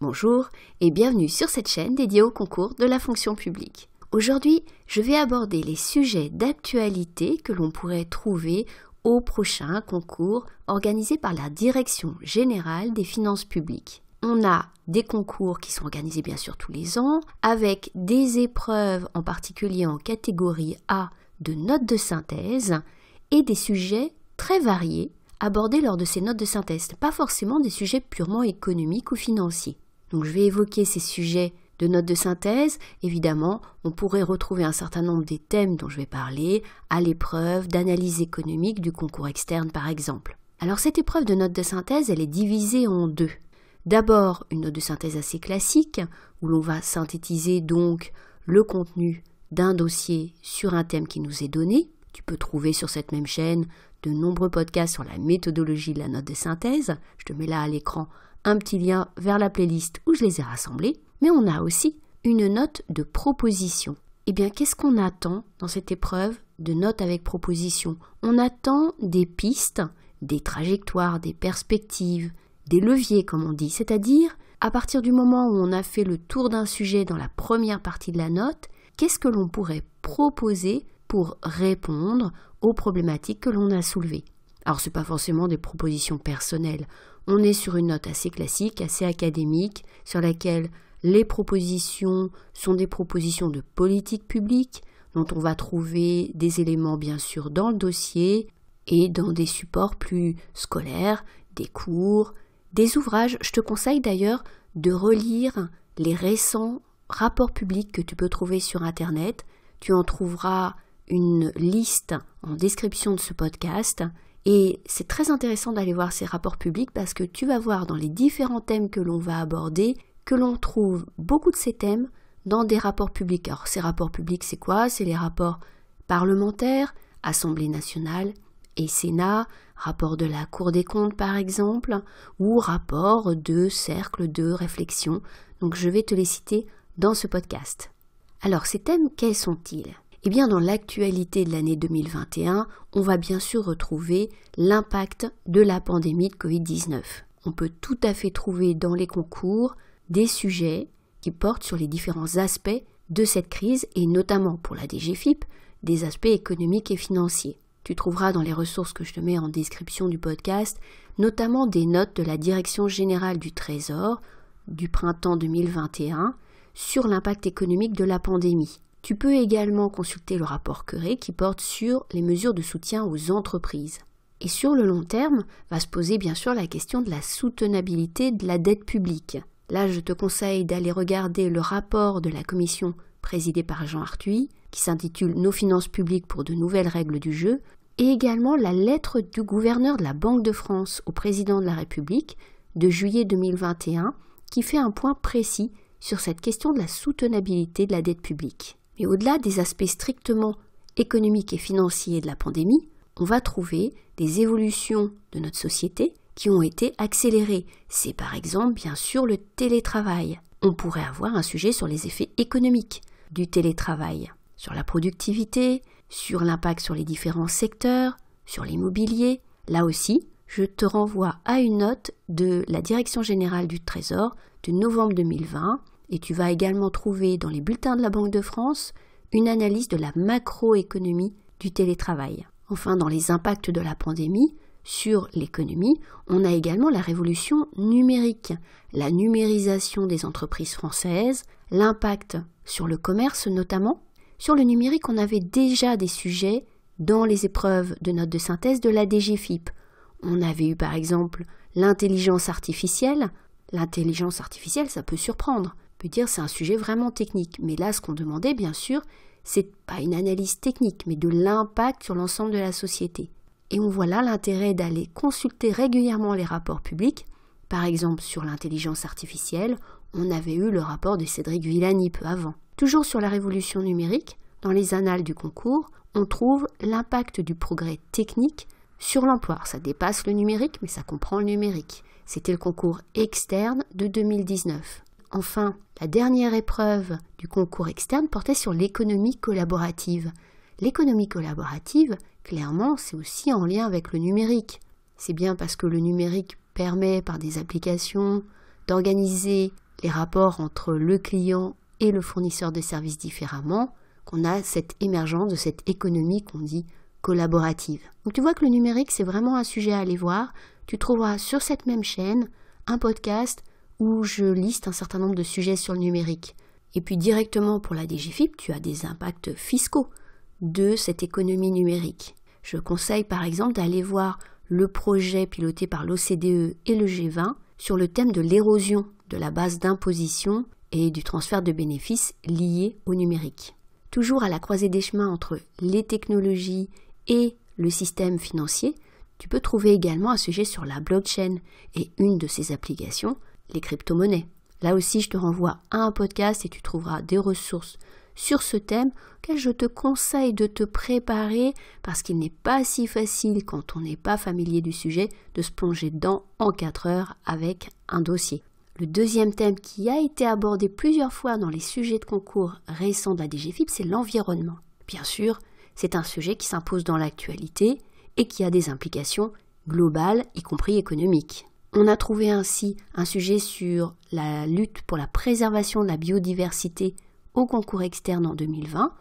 Bonjour et bienvenue sur cette chaîne dédiée au concours de la fonction publique. Aujourd'hui, je vais aborder les sujets d'actualité que l'on pourrait trouver au prochain concours organisé par la Direction générale des finances publiques. On a des concours qui sont organisés bien sûr tous les ans, avec des épreuves en particulier en catégorie A de notes de synthèse et des sujets très variés abordés lors de ces notes de synthèse, pas forcément des sujets purement économiques ou financiers. Donc je vais évoquer ces sujets de notes de synthèse. Évidemment, on pourrait retrouver un certain nombre des thèmes dont je vais parler à l'épreuve d'analyse économique du concours externe par exemple. Alors cette épreuve de notes de synthèse, elle est divisée en deux. D'abord, une note de synthèse assez classique, où l'on va synthétiser donc le contenu d'un dossier sur un thème qui nous est donné. Tu peux trouver sur cette même chaîne de nombreux podcasts sur la méthodologie de la note de synthèse. Je te mets là à l'écran un petit lien vers la playlist où je les ai rassemblés. Mais on a aussi une note de proposition. Eh bien, qu'est-ce qu'on attend dans cette épreuve de notes avec proposition? On attend des pistes, des trajectoires, des perspectives, des leviers comme on dit, c'est-à-dire à partir du moment où on a fait le tour d'un sujet dans la première partie de la note, qu'est-ce que l'on pourrait proposer pour répondre aux problématiques que l'on a soulevées? Alors ce n'est pas forcément des propositions personnelles, on est sur une note assez classique, assez académique, sur laquelle les propositions sont des propositions de politique publique, dont on va trouver des éléments bien sûr dans le dossier et dans des supports plus scolaires, des cours, des ouvrages. Je te conseille d'ailleurs de relire les récents rapports publics que tu peux trouver sur Internet. Tu en trouveras une liste en description de ce podcast. Et c'est très intéressant d'aller voir ces rapports publics parce que tu vas voir dans les différents thèmes que l'on va aborder que l'on trouve beaucoup de ces thèmes dans des rapports publics. Alors ces rapports publics, c'est quoi? C'est les rapports parlementaires, Assemblée nationale et Sénat, rapport de la Cour des comptes par exemple, ou rapport de cercles de réflexion. Donc je vais te les citer dans ce podcast. Alors ces thèmes, quels sont-ils? Eh bien, dans l'actualité de l'année 2021, on va bien sûr retrouver l'impact de la pandémie de Covid-19. On peut tout à fait trouver dans les concours des sujets qui portent sur les différents aspects de cette crise et notamment pour la DGFiP, des aspects économiques et financiers. Tu trouveras dans les ressources que je te mets en description du podcast, notamment des notes de la Direction générale du Trésor du printemps 2021 sur l'impact économique de la pandémie. Tu peux également consulter le rapport Queré qui porte sur les mesures de soutien aux entreprises. Et sur le long terme, va se poser bien sûr la question de la soutenabilité de la dette publique. Là, je te conseille d'aller regarder le rapport de la commission présidée par Jean Arthuis, qui s'intitule « Nos finances publiques pour de nouvelles règles du jeu », et également la lettre du gouverneur de la Banque de France au président de la République de juillet 2021, qui fait un point précis sur cette question de la soutenabilité de la dette publique. Mais au-delà des aspects strictement économiques et financiers de la pandémie, on va trouver des évolutions de notre société qui ont été accélérées. C'est par exemple bien sûr le télétravail. On pourrait avoir un sujet sur les effets économiques du télétravail, sur la productivité, sur l'impact sur les différents secteurs, sur l'immobilier. Là aussi, je te renvoie à une note de la Direction générale du Trésor de novembre 2020 et tu vas également trouver dans les bulletins de la Banque de France une analyse de la macroéconomie du télétravail. Enfin, dans les impacts de la pandémie sur l'économie, on a également la révolution numérique, la numérisation des entreprises françaises, l'impact sur le commerce notamment. Sur le numérique, on avait déjà des sujets dans les épreuves de notes de synthèse de la DGFiP. On avait eu par exemple l'intelligence artificielle. L'intelligence artificielle, ça peut surprendre. On peut dire c'est un sujet vraiment technique. Mais là, ce qu'on demandait, bien sûr, c'est pas une analyse technique, mais de l'impact sur l'ensemble de la société. Et on voit là l'intérêt d'aller consulter régulièrement les rapports publics. Par exemple, sur l'intelligence artificielle, on avait eu le rapport de Cédric Villani peu avant. Toujours sur la révolution numérique, dans les annales du concours, on trouve l'impact du progrès technique sur l'emploi. Ça dépasse le numérique, mais ça comprend le numérique. C'était le concours externe de 2019. Enfin, la dernière épreuve du concours externe portait sur l'économie collaborative. L'économie collaborative, clairement, c'est aussi en lien avec le numérique. C'est bien parce que le numérique permet, par des applications, d'organiser les rapports entre le client et le fournisseur de services différemment, qu'on a cette émergence de cette économie qu'on dit collaborative. Donc tu vois que le numérique, c'est vraiment un sujet à aller voir. Tu trouveras sur cette même chaîne un podcast où je liste un certain nombre de sujets sur le numérique. Et puis directement pour la DGFiP, tu as des impacts fiscaux de cette économie numérique. Je conseille par exemple d'aller voir le projet piloté par l'OCDE et le G20 sur le thème de l'érosion de la base d'imposition et du transfert de bénéfices liés au numérique. Toujours à la croisée des chemins entre les technologies et le système financier, tu peux trouver également un sujet sur la blockchain et une de ses applications, les crypto-monnaies. Là aussi, je te renvoie à un podcast et tu trouveras des ressources sur ce thème auquel je te conseille de te préparer parce qu'il n'est pas si facile quand on n'est pas familier du sujet de se plonger dedans en 4 heures avec un dossier. Le deuxième thème qui a été abordé plusieurs fois dans les sujets de concours récents de la DGFiP, c'est l'environnement. Bien sûr, c'est un sujet qui s'impose dans l'actualité et qui a des implications globales, y compris économiques. On a trouvé ainsi un sujet sur la lutte pour la préservation de la biodiversité au concours externe en 2020.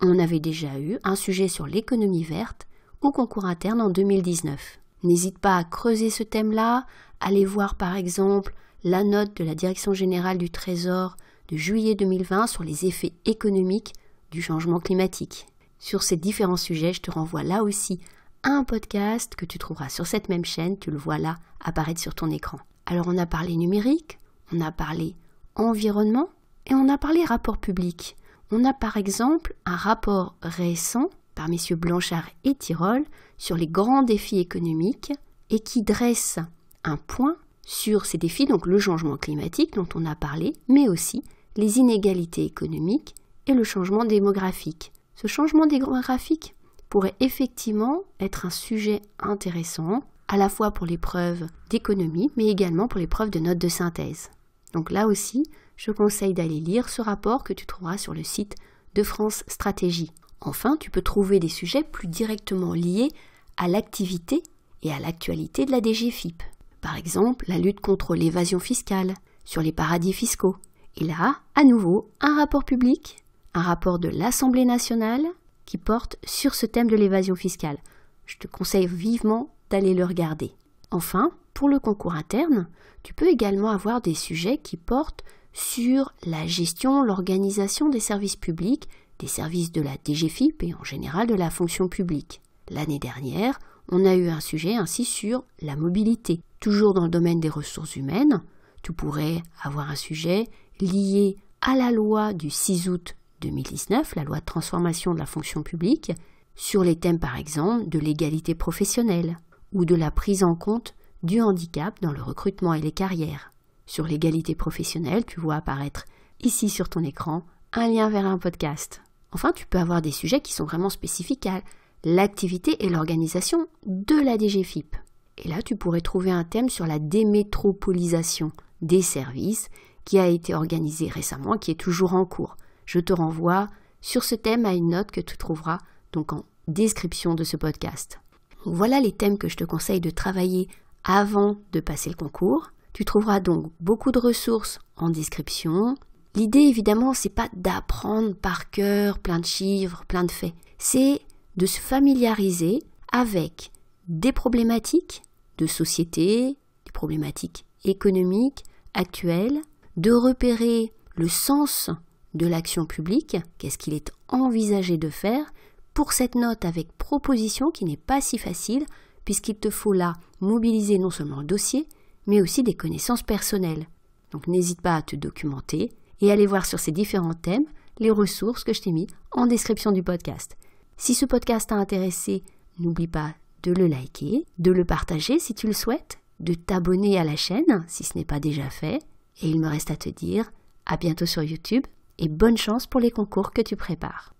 On avait déjà eu un sujet sur l'économie verte au concours interne en 2019. N'hésite pas à creuser ce thème-là, allez voir par exemple la note de la Direction générale du Trésor de juillet 2020 sur les effets économiques du changement climatique. Sur ces différents sujets, je te renvoie là aussi à un podcast que tu trouveras sur cette même chaîne, tu le vois là apparaître sur ton écran. Alors on a parlé numérique, on a parlé environnement et on a parlé rapport public. On a par exemple un rapport récent par messieurs Blanchard et Tirole sur les grands défis économiques et qui dresse un point sur ces défis, donc le changement climatique dont on a parlé, mais aussi les inégalités économiques et le changement démographique. Ce changement démographique pourrait effectivement être un sujet intéressant, à la fois pour l'épreuve d'économie, mais également pour l'épreuve de notes de synthèse. Donc là aussi, je conseille d'aller lire ce rapport que tu trouveras sur le site de France Stratégie. Enfin, tu peux trouver des sujets plus directement liés à l'activité et à l'actualité de la DGFiP. Par exemple, la lutte contre l'évasion fiscale, sur les paradis fiscaux. Et là, à nouveau, un rapport public, un rapport de l'Assemblée nationale qui porte sur ce thème de l'évasion fiscale. Je te conseille vivement d'aller le regarder. Enfin, pour le concours interne, tu peux également avoir des sujets qui portent sur la gestion, l'organisation des services publics, des services de la DGFiP et en général de la fonction publique. L'année dernière, on a eu un sujet ainsi sur la mobilité. Toujours dans le domaine des ressources humaines, tu pourrais avoir un sujet lié à la loi du 6 août 2019, la loi de transformation de la fonction publique, sur les thèmes par exemple de l'égalité professionnelle ou de la prise en compte du handicap dans le recrutement et les carrières. Sur l'égalité professionnelle, tu vois apparaître ici sur ton écran un lien vers un podcast. Enfin, tu peux avoir des sujets qui sont vraiment spécifiques à l'activité et l'organisation de la DGFiP. Et là, tu pourrais trouver un thème sur la démétropolisation des services qui a été organisé récemment, qui est toujours en cours. Je te renvoie sur ce thème à une note que tu trouveras donc en description de ce podcast. Voilà les thèmes que je te conseille de travailler avant de passer le concours. Tu trouveras donc beaucoup de ressources en description. L'idée, évidemment, c'est pas d'apprendre par cœur plein de chiffres, plein de faits. C'est de se familiariser avec des problématiques de société, des problématiques économiques actuelles, de repérer le sens de l'action publique, qu'est-ce qu'il est envisagé de faire pour cette note avec proposition qui n'est pas si facile puisqu'il te faut là mobiliser non seulement le dossier, mais aussi des connaissances personnelles. Donc n'hésite pas à te documenter et aller voir sur ces différents thèmes les ressources que je t'ai mis en description du podcast. Si ce podcast t'a intéressé, n'oublie pas de le liker, de le partager si tu le souhaites, de t'abonner à la chaîne si ce n'est pas déjà fait. Et il me reste à te dire à bientôt sur YouTube et bonne chance pour les concours que tu prépares.